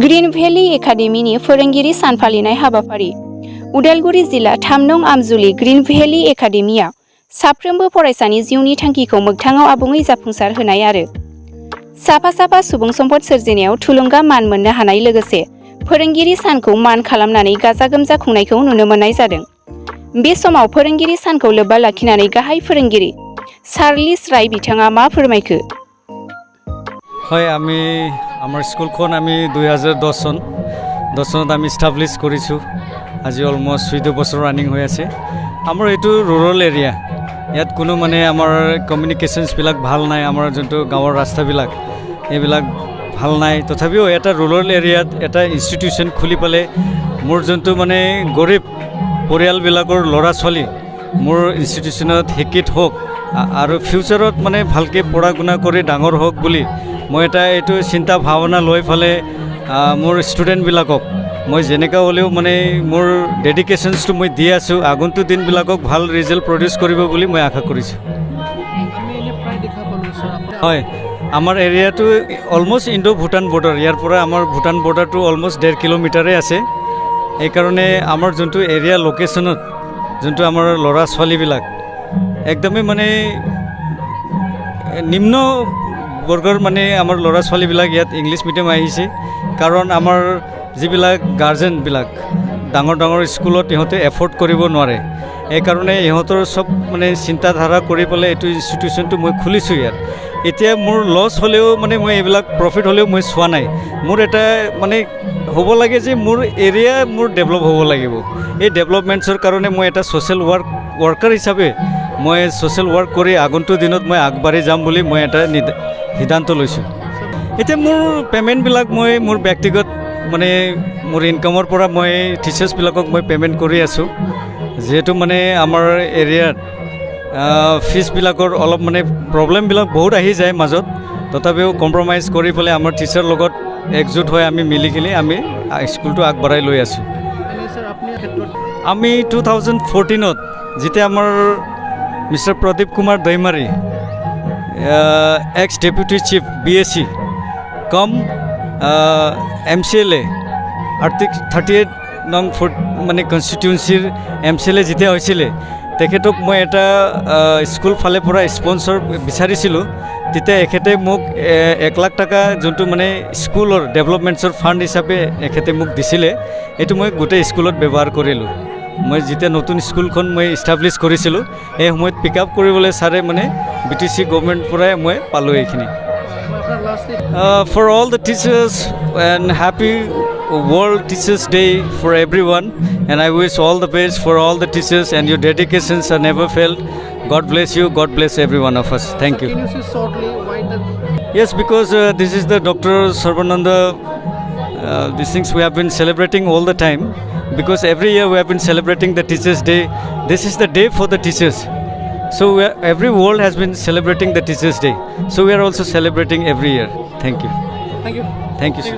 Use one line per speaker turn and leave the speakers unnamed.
Green भेलि एकाडेमीनि फोरोंगिरि सान फालिनाय हाबाफारि उदालगुरि जिल्ला 3 नं आमजुलि ग्रीन भेलि एकाडेमीआ साफ्रोमबो फरायसानि जिउनि थांखिखौ मोगथाङाव आबुङै जाफुंसार होनाय आरो साफा सुबुं सम्पद सोरजिनायाव थुलुंगा मान मोननो हानाय लोगोसे फोरोंगिरि सानखौ मान खालामनानै गाजा गोमजा खुंनायखौ नुनो मोननाय जादों। बे समाव फोरोंगिरि सानखौ लोब्बा लाखिनानै गाहाय फोरोंगिरि चार्लिस राय बिथाङा मा फोरमायखो?
হয়, আমি আমাৰ স্কুলখন আমি 2010 চনত আমি এষ্টাব্লিছ কৰিছোঁ। আজি অলমষ্ট 14 বছৰ ৰানিং হৈ আছে। আমাৰ এইটো ৰুৰেল এৰিয়া, ইয়াত কোনো মানে আমাৰ কমিউনিকেশ্যনছবিলাক ভাল নাই। আমাৰ যোনটো গাঁৱৰ ৰাস্তাবিলাক এইবিলাক ভাল নাই। তথাপিও এটা ৰুৰেল এৰিয়াত এটা ইনষ্টিটিউশ্যন খুলি পেলাই মোৰ যোনটো মানে গৰীব পৰিয়ালবিলাকৰ ল'ৰা ছোৱালী মোৰ ইনষ্টিটিউশ্যনত শিক্ষিত হওক আৰু ফিউচাৰত মানে ভালকৈ পঢ়া শুনা কৰি ডাঙৰ হওক বুলি মই এটা এইটো চিন্তা ভাৱনা লৈ পেলাই মোৰ ষ্টুডেণ্টবিলাকক মই যেনেকৈ হ'লেও মানে মোৰ ডেডিকেশ্যনছটো মই দি আছোঁ। আগন্তুক দিনবিলাকক ভাল ৰিজাল্ট প্ৰডিউচ কৰিব বুলি মই আশা কৰিছোঁ। হয়, আমাৰ এৰিয়াটো অলমষ্ট ইণ্ডো ভূটান বৰ্ডাৰ। ইয়াৰ পৰা আমাৰ ভূটান বৰ্ডাৰটো অলমষ্ট 1.5 কিলোমিটাৰে আছে। সেইকাৰণে আমাৰ যোনটো এৰিয়া লোকেশ্যনত যোনটো আমাৰ ল'ৰা ছোৱালীবিলাক একদমেই মানে নিম্ন বৰ্গৰ মানে আমাৰ ল'ৰা ছোৱালীবিলাক ইয়াত ইংলিছ মিডিয়াম আহিছে। কাৰণ আমাৰ যিবিলাক গাৰ্জেনবিলাক ডাঙৰ স্কুলত ইহঁতে এফৰ্ড কৰিব নোৱাৰে। সেইকাৰণে ইহঁতৰ চব মানে চিন্তাধাৰা কৰি পেলাই এইটো ইনষ্টিটিউশ্যনটো মই খুলিছোঁ ইয়াত। এতিয়া মোৰ লছ হ'লেও মানে মই এইবিলাক প্ৰফিট হ'লেও মই চোৱা নাই। মোৰ এটা মানে হ'ব লাগে যে মোৰ এৰিয়া মোৰ ডেভেলপ হ'ব লাগিব। এই ডেভেলপমেণ্টছৰ কাৰণে মই এটা ছ'চিয়েল ৱৰ্কাৰ হিচাপে মই ছ'চিয়েল ৱৰ্ক কৰি আগন্তুক দিনত মই আগবাঢ়ি যাম বুলি মই এটা সিদ্ধান্ত লৈছোঁ। এতিয়া মোৰ পে'মেণ্টবিলাক মই মোৰ ব্যক্তিগত মানে মোৰ ইনকামৰ পৰা মই টিচাৰ্ছবিলাকক মই পে'মেণ্ট কৰি আছোঁ। যিহেতু মানে আমাৰ এৰিয়াত ফিজবিলাকৰ অলপ মানে প্ৰব্লেমবিলাক বহুত আহি যায় মাজত, তথাপিও কম্প্ৰমাইজ কৰি পেলাই আমাৰ টিচাৰ লগত একজোট হৈ আমি মিলি কিনে আমি স্কুলটো আগবঢ়াই লৈ আছোঁ। আমি 2014 যেতিয়া আমাৰ mister Pradip Kumar Daimary ex deputy chief BSc cum MCLA 38 নং মানে কনষ্টিটিউঞ্চিৰ MCLA যেতিয়া হৈছিলে তেখেতক মই এটা স্কুল ফালে পৰা স্পন্সৰ বিচাৰিছিলোঁ। তেতিয়া এখেতে মোক 1 লাখ টকা যোনটো মানে স্কুলৰ ডেভেলপমেণ্টছৰ ফাণ্ড হিচাপে এখেতে মোক দিছিলে। এইটো মই গোটেই স্কুলত ব্যৱহাৰ কৰিলোঁ। মই যেতিয়া নতুন স্কুলখন মই ইষ্টাব্লিছ কৰিছিলোঁ এই সময়ত পিক আপ কৰিবলৈ ছাৰে মানে BTC গভৰ্ণমেণ্ট পৰাই মই পালোঁ এইখিনি। For all the teachers and happy World Teachers Day for everyone, and I wish all the best for all the teachers, and your dedications are never failed. God bless you. God bless every one of us. Thank you.
Can you say shortly why that?
Yes, because this is the Dr. Sarvananda. These things we have been celebrating all the time, because every year we have been celebrating the Teachers Day. This is the day for the teachers. So every world has been celebrating the Teachers Day. So we are also celebrating every year. Thank you.
Thank you.
Thank you, sir.